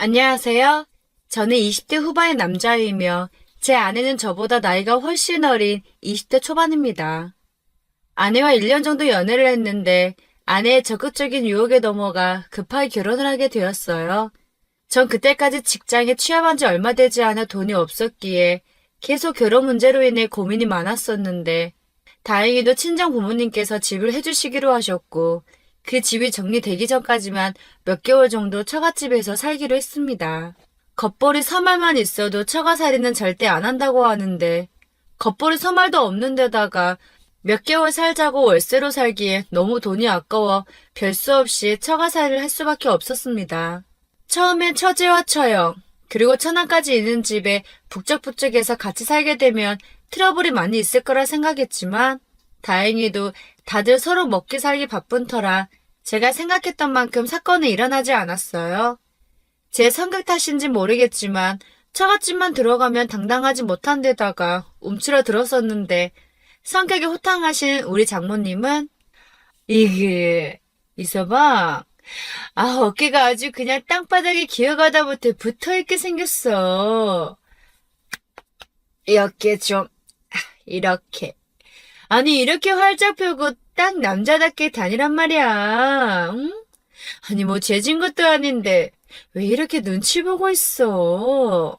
안녕하세요. 저는 20대 후반의 남자이며 제 아내는 저보다 나이가 훨씬 어린 20대 초반입니다. 아내와 1년 정도 연애를 했는데 아내의 적극적인 유혹에 넘어가 급하게 결혼을 하게 되었어요. 전 그때까지 직장에 취업한 지 얼마 되지 않아 돈이 없었기에 계속 결혼 문제로 인해 고민이 많았었는데 다행히도 친정 부모님께서 집을 해주시기로 하셨고 그 집이 정리되기 전까지만 몇 개월 정도 처갓집에서 살기로 했습니다. 겉벌이 서말만 있어도 처가살이는 절대 안 한다고 하는데 겉벌이 서말도 없는 데다가 몇 개월 살자고 월세로 살기에 너무 돈이 아까워 별 수 없이 처가살이를 할 수밖에 없었습니다. 처음엔 처제와 처형, 그리고 처남까지 있는 집에 북적북적해서 같이 살게 되면 트러블이 많이 있을 거라 생각했지만 다행히도 다들 서로 먹기 살기 바쁜 터라 제가 생각했던 만큼 사건은 일어나지 않았어요. 제 성격 탓인지 모르겠지만 처갓집만 들어가면 당당하지 못한 데다가 움츠러 들었었는데 성격이 호탕하신 우리 장모님은 이게 있어봐. 어깨가 아주 그냥 땅바닥에 기어가다못해 붙어있게 생겼어. 이렇게 좀 이렇게. 아니 이렇게 활짝 펴고 딱 남자답게 다니란 말이야. 응? 아니 뭐 죄진 것도 아닌데 왜 이렇게 눈치 보고 있어?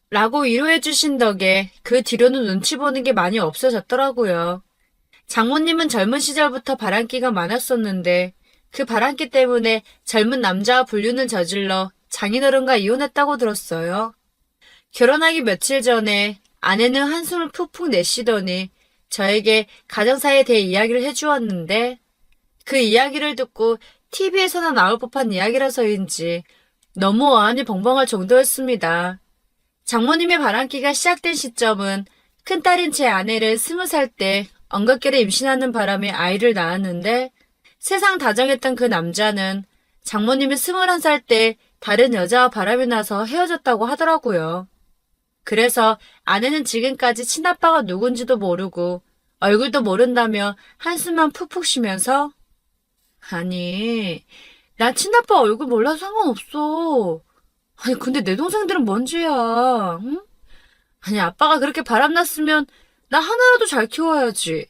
라고 위로해 주신 덕에 그 뒤로는 눈치 보는 게 많이 없어졌더라고요. 장모님은 젊은 시절부터 바람기가 많았었는데 그 바람기 때문에 젊은 남자와 불륜을 저질러 장인어른과 이혼했다고 들었어요. 결혼하기 며칠 전에 아내는 한숨을 푹푹 내쉬더니 저에게 가정사에 대해 이야기를 해주었는데 그 이야기를 듣고 TV에서나 나올 법한 이야기라서인지 너무 어안이 벙벙할 정도였습니다. 장모님의 바람기가 시작된 시점은 큰딸인 제 아내를 20살 때 엉겁결에 임신하는 바람에 아이를 낳았는데 세상 다정했던 그 남자는 장모님이 21살 때 다른 여자와 바람이 나서 헤어졌다고 하더라고요. 그래서 아내는 지금까지 친아빠가 누군지도 모르고 얼굴도 모른다며 한숨만 푹푹 쉬면서 아니, 난 친아빠 얼굴 몰라도 상관없어. 아니, 근데 내 동생들은 뭔 죄야, 응? 아니, 아빠가 그렇게 바람났으면 나 하나라도 잘 키워야지.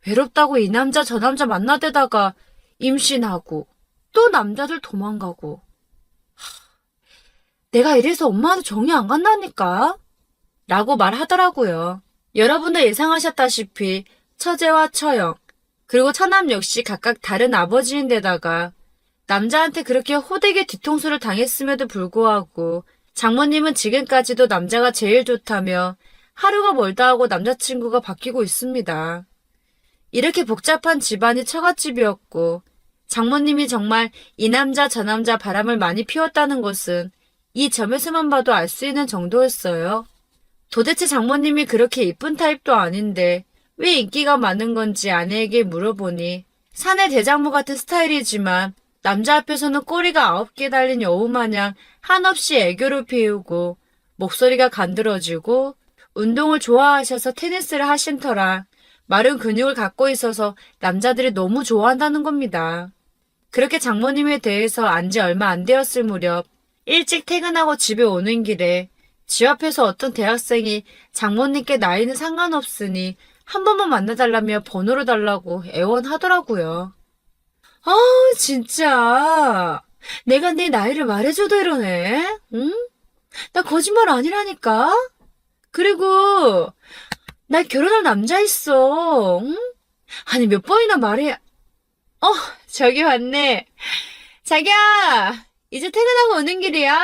외롭다고 이 남자 저 남자 만나대다가 임신하고 또 남자들 도망가고. 내가 이래서 엄마한테 정이 안 간다니까? 라고 말하더라고요. 여러분도 예상하셨다시피 처제와 처형, 그리고 처남 역시 각각 다른 아버지인데다가 남자한테 그렇게 호되게 뒤통수를 당했음에도 불구하고 장모님은 지금까지도 남자가 제일 좋다며 하루가 멀다 하고 남자친구가 바뀌고 있습니다. 이렇게 복잡한 집안이 처갓집이었고 장모님이 정말 이 남자 저 남자 바람을 많이 피웠다는 것은 이 점에서만 봐도 알 수 있는 정도였어요. 도대체 장모님이 그렇게 이쁜 타입도 아닌데 왜 인기가 많은 건지 아내에게 물어보니 사내 대장모 같은 스타일이지만 남자 앞에서는 꼬리가 9개 달린 여우 마냥 한없이 애교를 피우고 목소리가 간드러지고 운동을 좋아하셔서 테니스를 하신 터라 마른 근육을 갖고 있어서 남자들이 너무 좋아한다는 겁니다. 그렇게 장모님에 대해서 안지 얼마 안 되었을 무렵 일찍 퇴근하고 집에 오는 길에 집 앞에서 어떤 대학생이 장모님께 나이는 상관없으니 한 번만 만나달라며 번호를 달라고 애원하더라고요. 진짜. 내가 내 나이를 말해줘도 이러네. 응? 나 거짓말 아니라니까. 그리고 나 결혼할 남자 있어. 응? 아니 몇 번이나 말해. 저기 왔네. 자기야, 이제 퇴근하고 오는 길이야?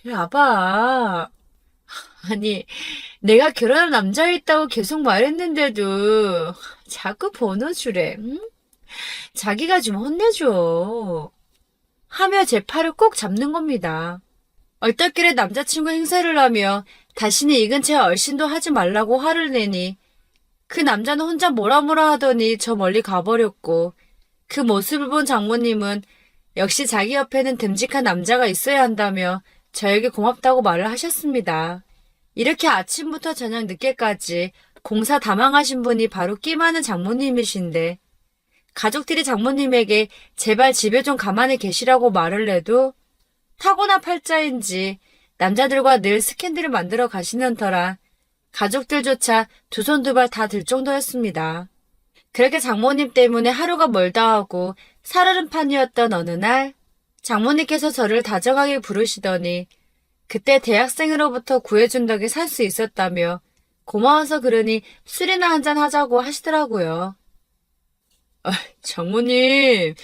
이리 와봐. 아니, 내가 결혼할 남자 있다고 계속 말했는데도 자꾸 번호 주래. 응? 자기가 좀 혼내줘. 하며 제 팔을 꼭 잡는 겁니다. 얼떨결에 남자친구 행세를 하며 다시는 이 근처에 얼씬도 하지 말라고 화를 내니 그 남자는 혼자 뭐라 하더니 저 멀리 가버렸고 그 모습을 본 장모님은 역시 자기 옆에는 듬직한 남자가 있어야 한다며 저에게 고맙다고 말을 하셨습니다. 이렇게 아침부터 저녁 늦게까지 공사 다망하신 분이 바로 끼 많은 장모님이신데 가족들이 장모님에게 제발 집에 좀 가만히 계시라고 말을 해도 타고난 팔자인지 남자들과 늘 스캔들을 만들어 가시는 터라 가족들조차 두 손 두 발 다 들 정도였습니다. 그렇게 장모님 때문에 하루가 멀다 하고 살얼음판이었던 어느 날 장모님께서 저를 다정하게 부르시더니 그때 대학생으로부터 구해준 덕에 살 수 있었다며 고마워서 그러니 술이나 한잔 하자고 하시더라고요. 장모님,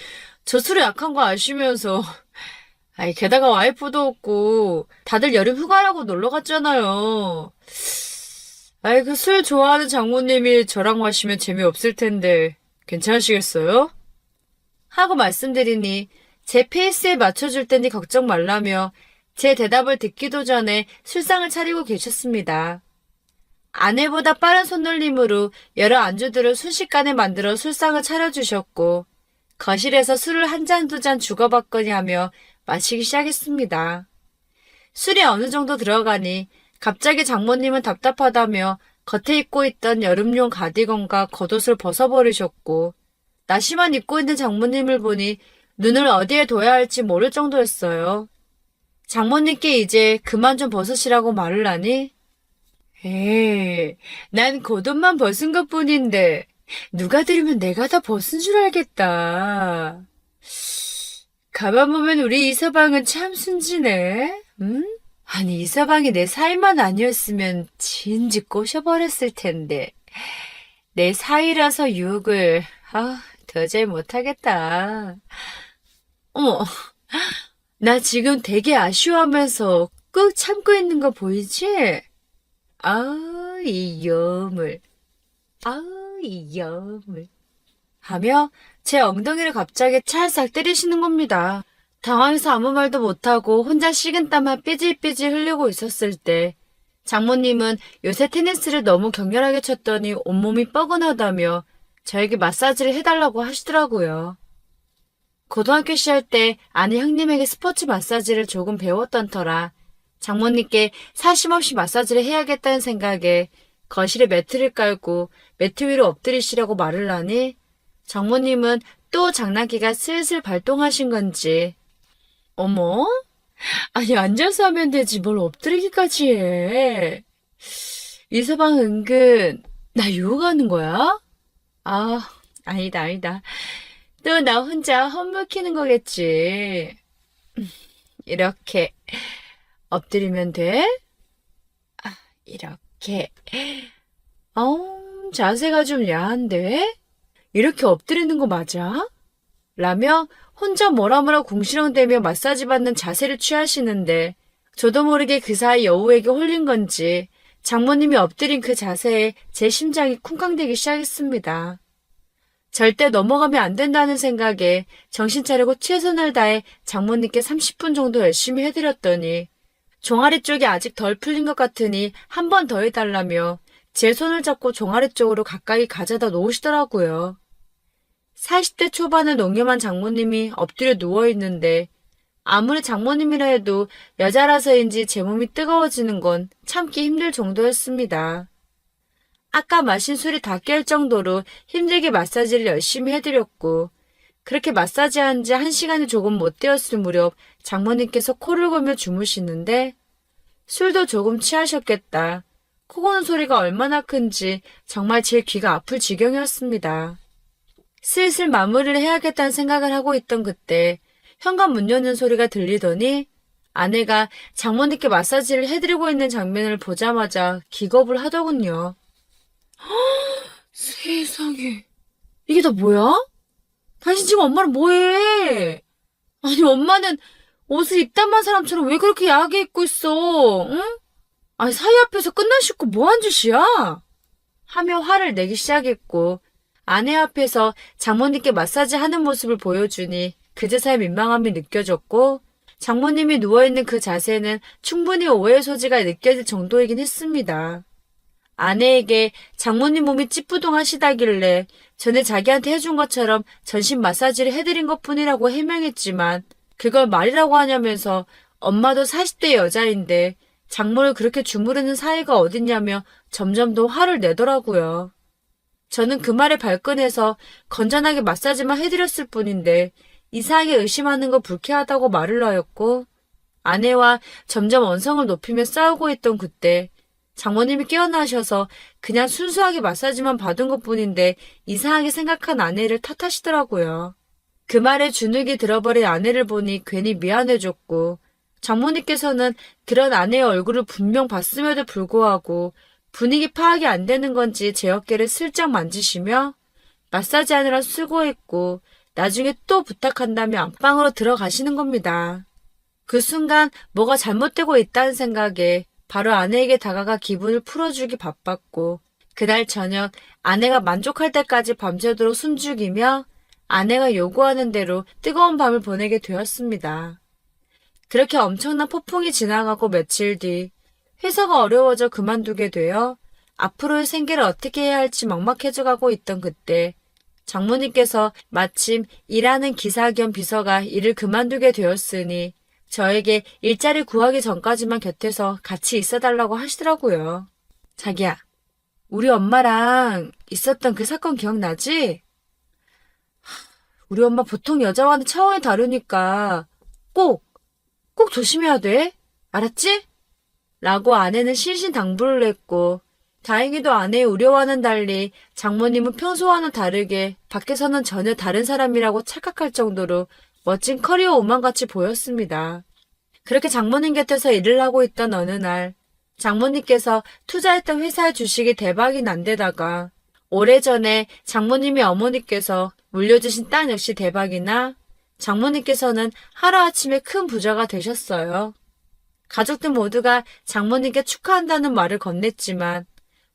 저 술에 약한 거 아시면서 게다가 와이프도 없고 다들 여름 휴가라고 놀러 갔잖아요. 그 술 좋아하는 장모님이 저랑 마시면 재미없을 텐데 괜찮으시겠어요? 하고 말씀드리니 제 페이스에 맞춰줄 테니 걱정 말라며 제 대답을 듣기도 전에 술상을 차리고 계셨습니다. 아내보다 빠른 손놀림으로 여러 안주들을 순식간에 만들어 술상을 차려주셨고 거실에서 술을 한 잔 두 잔 주고받거니 하며 마시기 시작했습니다. 술이 어느 정도 들어가니 갑자기 장모님은 답답하다며 겉에 입고 있던 여름용 가디건과 겉옷을 벗어버리셨고 나시만 입고 있는 장모님을 보니 눈을 어디에 둬야 할지 모를 정도였어요. 장모님께 이제 그만 좀 벗으시라고 말을 하니 난 겉옷만 벗은 것뿐인데 누가 들으면 내가 다 벗은 줄 알겠다. 가만 보면 우리 이서방은 참 순지네. 응? 아니 이서방이 내 사이만 아니었으면 진지 꼬셔버렸을 텐데 내 사이라서 유혹을 도저히 못하겠다. 어머, 나 지금 되게 아쉬워하면서 꾹 참고 있는 거 보이지? 이 여물. 이 여물. 하며 제 엉덩이를 갑자기 찰싹 때리시는 겁니다. 당황해서 아무 말도 못하고 혼자 식은땀만 삐질삐질 흘리고 있었을 때 장모님은 요새 테니스를 너무 격렬하게 쳤더니 온몸이 뻐근하다며 저에게 마사지를 해달라고 하시더라고요. 고등학교 시절 때 아는 형님에게 스포츠 마사지를 조금 배웠던 터라 장모님께 사심없이 마사지를 해야겠다는 생각에 거실에 매트를 깔고 매트 위로 엎드리시라고 말을 하니 장모님은 또 장난기가 슬슬 발동하신 건지 어머? 아니 앉아서 하면 되지 뭘 엎드리기까지 해. 이서방 은근 나 유혹하는 거야? 아니다. 또 나 혼자 헛먹히는 거겠지. 이렇게 엎드리면 돼? 이렇게. 자세가 좀 야한데? 이렇게 엎드리는 거 맞아? 라며 혼자 뭐라 궁시렁대며 마사지 받는 자세를 취하시는데 저도 모르게 그 사이 여우에게 홀린 건지 장모님이 엎드린 그 자세에 제 심장이 쿵쾅대기 시작했습니다. 절대 넘어가면 안 된다는 생각에 정신 차리고 최선을 다해 장모님께 30분 정도 열심히 해드렸더니 종아리 쪽이 아직 덜 풀린 것 같으니 한 번 더 해달라며 제 손을 잡고 종아리 쪽으로 가까이 가져다 놓으시더라고요. 40대 초반의 농염한 장모님이 엎드려 누워있는데 아무리 장모님이라 해도 여자라서인지 제 몸이 뜨거워지는 건 참기 힘들 정도였습니다. 아까 마신 술이 다 깰 정도로 힘들게 마사지를 열심히 해드렸고 그렇게 마사지한 지 1시간이 조금 못 되었을 무렵 장모님께서 코를 골며 주무시는데 술도 조금 취하셨겠다. 코 고는 소리가 얼마나 큰지 정말 제 귀가 아플 지경이었습니다. 슬슬 마무리를 해야겠다는 생각을 하고 있던 그때 현관 문 여는 소리가 들리더니 아내가 장모님께 마사지를 해드리고 있는 장면을 보자마자 기겁을 하더군요. 세상에, 이게 다 뭐야? 당신 지금 엄마랑 뭐해? 아니 엄마는 옷을 입단만 사람처럼 왜 그렇게 야하게 입고 있어? 응? 아니 사위 앞에서 끝난 식구 뭐한 짓이야? 하며 화를 내기 시작했고 아내 앞에서 장모님께 마사지 하는 모습을 보여주니 그제서야 민망함이 느껴졌고 장모님이 누워있는 그 자세는 충분히 오해의 소지가 느껴질 정도이긴 했습니다. 아내에게 장모님 몸이 찌뿌둥하시다길래 전에 자기한테 해준 것처럼 전신 마사지를 해드린 것뿐이라고 해명했지만 그걸 말이라고 하냐면서 엄마도 40대 여자인데 장모를 그렇게 주무르는 사이가 어딨냐며 점점 더 화를 내더라고요. 저는 그 말에 발끈해서 건전하게 마사지만 해드렸을 뿐인데 이상하게 의심하는 거 불쾌하다고 말을 하였고 아내와 점점 언성을 높이며 싸우고 있던 그때 장모님이 깨어나셔서 그냥 순수하게 마사지만 받은 것뿐인데 이상하게 생각한 아내를 탓하시더라고요. 그 말에 주눅이 들어버린 아내를 보니 괜히 미안해졌고 장모님께서는 그런 아내의 얼굴을 분명 봤음에도 불구하고 분위기 파악이 안 되는 건지 제 어깨를 슬쩍 만지시며 마사지하느라 수고했고 나중에 또 부탁한다며 안방으로 들어가시는 겁니다. 그 순간 뭐가 잘못되고 있다는 생각에 바로 아내에게 다가가 기분을 풀어주기 바빴고 그날 저녁 아내가 만족할 때까지 밤새도록 숨죽이며 아내가 요구하는 대로 뜨거운 밤을 보내게 되었습니다. 그렇게 엄청난 폭풍이 지나가고 며칠 뒤 회사가 어려워져 그만두게 되어 앞으로의 생계를 어떻게 해야 할지 막막해져가고 있던 그때 장모님께서 마침 일하는 기사 겸 비서가 일을 그만두게 되었으니 저에게 일자리 구하기 전까지만 곁에서 같이 있어달라고 하시더라고요. 자기야, 우리 엄마랑 있었던 그 사건 기억나지? 우리 엄마 보통 여자와는 차원이 다르니까 꼭 조심해야 돼. 알았지? 라고 아내는 신신당부를 했고 다행히도 아내의 우려와는 달리 장모님은 평소와는 다르게 밖에서는 전혀 다른 사람이라고 착각할 정도로 멋진 커리어 우먼같이 보였습니다. 그렇게 장모님 곁에서 일을 하고 있던 어느 날 장모님께서 투자했던 회사의 주식이 대박이 난 데다가 오래전에 장모님의 어머니께서 물려주신 땅 역시 대박이나 장모님께서는 하루아침에 큰 부자가 되셨어요. 가족들 모두가 장모님께 축하한다는 말을 건넸지만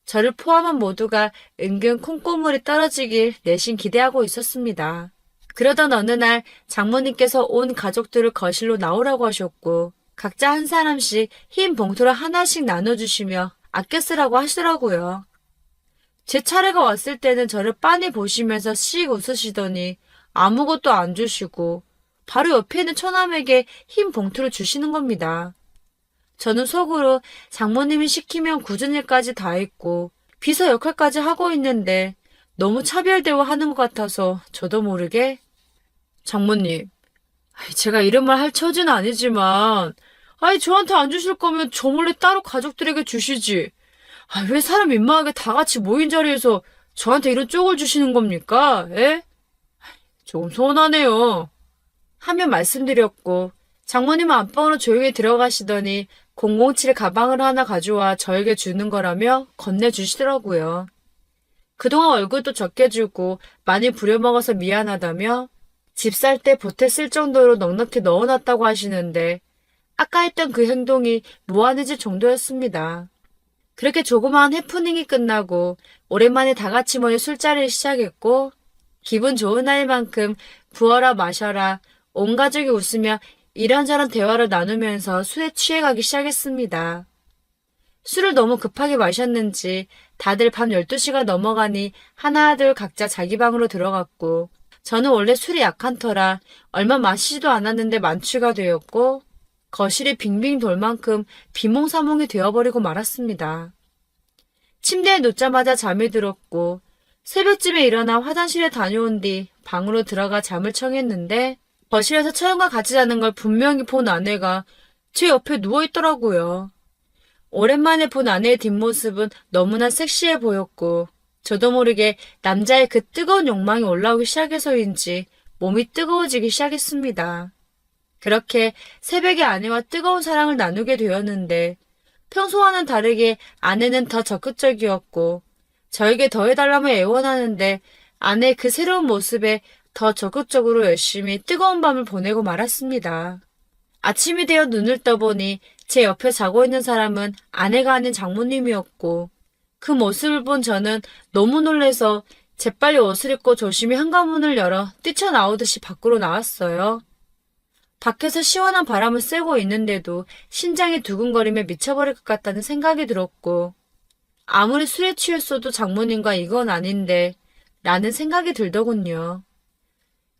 저를 포함한 모두가 은근 콩고물이 떨어지길 내심 기대하고 있었습니다. 그러던 어느 날 장모님께서 온 가족들을 거실로 나오라고 하셨고 각자 한 사람씩 흰 봉투를 하나씩 나눠주시며 아껴 쓰라고 하시더라고요. 제 차례가 왔을 때는 저를 빤히 보시면서 씩 웃으시더니 아무것도 안 주시고 바로 옆에 있는 처남에게 흰 봉투를 주시는 겁니다. 저는 속으로 장모님이 시키면 굳은 일까지 다 했고 비서 역할까지 하고 있는데 너무 차별 대우하는 것 같아서 저도 모르게 장모님, 제가 이런 말 할 처지는 아니지만 저한테 안 주실 거면 저 몰래 따로 가족들에게 주시지. 왜 사람 민망하게 다 같이 모인 자리에서 저한테 이런 쪽을 주시는 겁니까? 에? 조금 서운하네요. 하며 말씀드렸고 장모님은 안방으로 조용히 들어가시더니 007 가방을 하나 가져와 저에게 주는 거라며 건네주시더라고요. 그동안 얼굴도 적게 주고 많이 부려먹어서 미안하다며 집 살 때 보태 쓸 정도로 넉넉히 넣어놨다고 하시는데 아까 했던 그 행동이 무한해질 정도였습니다. 그렇게 조그마한 해프닝이 끝나고 오랜만에 다 같이 모여 술자리를 시작했고 기분 좋은 날만큼 부어라 마셔라 온 가족이 웃으며 이런저런 대화를 나누면서 술에 취해가기 시작했습니다. 술을 너무 급하게 마셨는지 다들 밤 12시가 넘어가니 하나둘 각자 자기 방으로 들어갔고 저는 원래 술이 약한 터라 얼마 마시지도 않았는데 만취가 되었고 거실이 빙빙 돌 만큼 비몽사몽이 되어버리고 말았습니다. 침대에 눕자마자 잠이 들었고 새벽쯤에 일어나 화장실에 다녀온 뒤 방으로 들어가 잠을 청했는데 거실에서 처형과 같이 자는 걸 분명히 본 아내가 제 옆에 누워있더라고요. 오랜만에 본 아내의 뒷모습은 너무나 섹시해 보였고 저도 모르게 남자의 그 뜨거운 욕망이 올라오기 시작해서인지 몸이 뜨거워지기 시작했습니다. 그렇게 새벽에 아내와 뜨거운 사랑을 나누게 되었는데 평소와는 다르게 아내는 더 적극적이었고 저에게 더 해달라며 애원하는데 아내의 그 새로운 모습에 더 적극적으로 열심히 뜨거운 밤을 보내고 말았습니다. 아침이 되어 눈을 떠보니 제 옆에 자고 있는 사람은 아내가 아닌 장모님이었고 그 모습을 본 저는 너무 놀라서 재빨리 옷을 입고 조심히 현관문을 열어 뛰쳐나오듯이 밖으로 나왔어요. 밖에서 시원한 바람을 쐬고 있는데도 심장이 두근거리며 미쳐버릴 것 같다는 생각이 들었고 아무리 술에 취했어도 장모님과 이건 아닌데 라는 생각이 들더군요.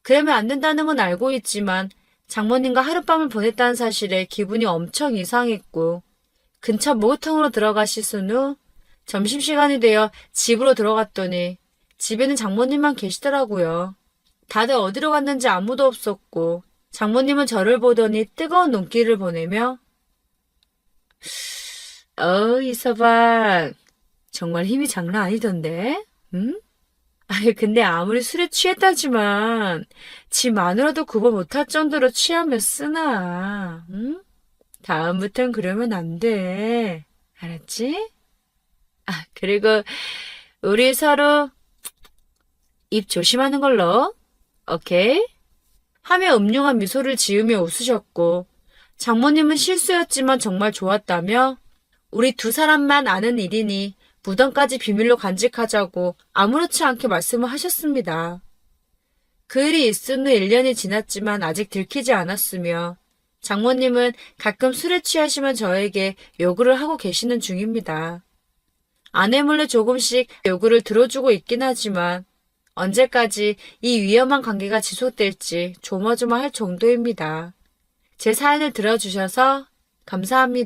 그러면 안 된다는 건 알고 있지만 장모님과 하룻밤을 보냈다는 사실에 기분이 엄청 이상했고 근처 목욕탕으로 들어가시순 후 점심시간이 되어 집으로 들어갔더니 집에는 장모님만 계시더라고요. 다들 어디로 갔는지 아무도 없었고 장모님은 저를 보더니 뜨거운 눈길을 보내며 이서방 정말 힘이 장난 아니던데? 응? 아니 근데 아무리 술에 취했다지만 지 마누라도 구분 못할 정도로 취하면 쓰나? 응? 다음부턴 그러면 안 돼. 알았지? 아, 그리고 우리 서로 입 조심하는 걸로. 오케이? 하며 음흉한 미소를 지으며 웃으셨고 장모님은 실수였지만 정말 좋았다며 우리 두 사람만 아는 일이니 무덤까지 비밀로 간직하자고 아무렇지 않게 말씀을 하셨습니다. 그 일이 있은 후 1년이 지났지만 아직 들키지 않았으며 장모님은 가끔 술에 취하시면 저에게 요구를 하고 계시는 중입니다. 아내 몰래 조금씩 요구를 들어주고 있긴 하지만 언제까지 이 위험한 관계가 지속될지 조마조마할 정도입니다. 제 사연을 들어주셔서 감사합니다.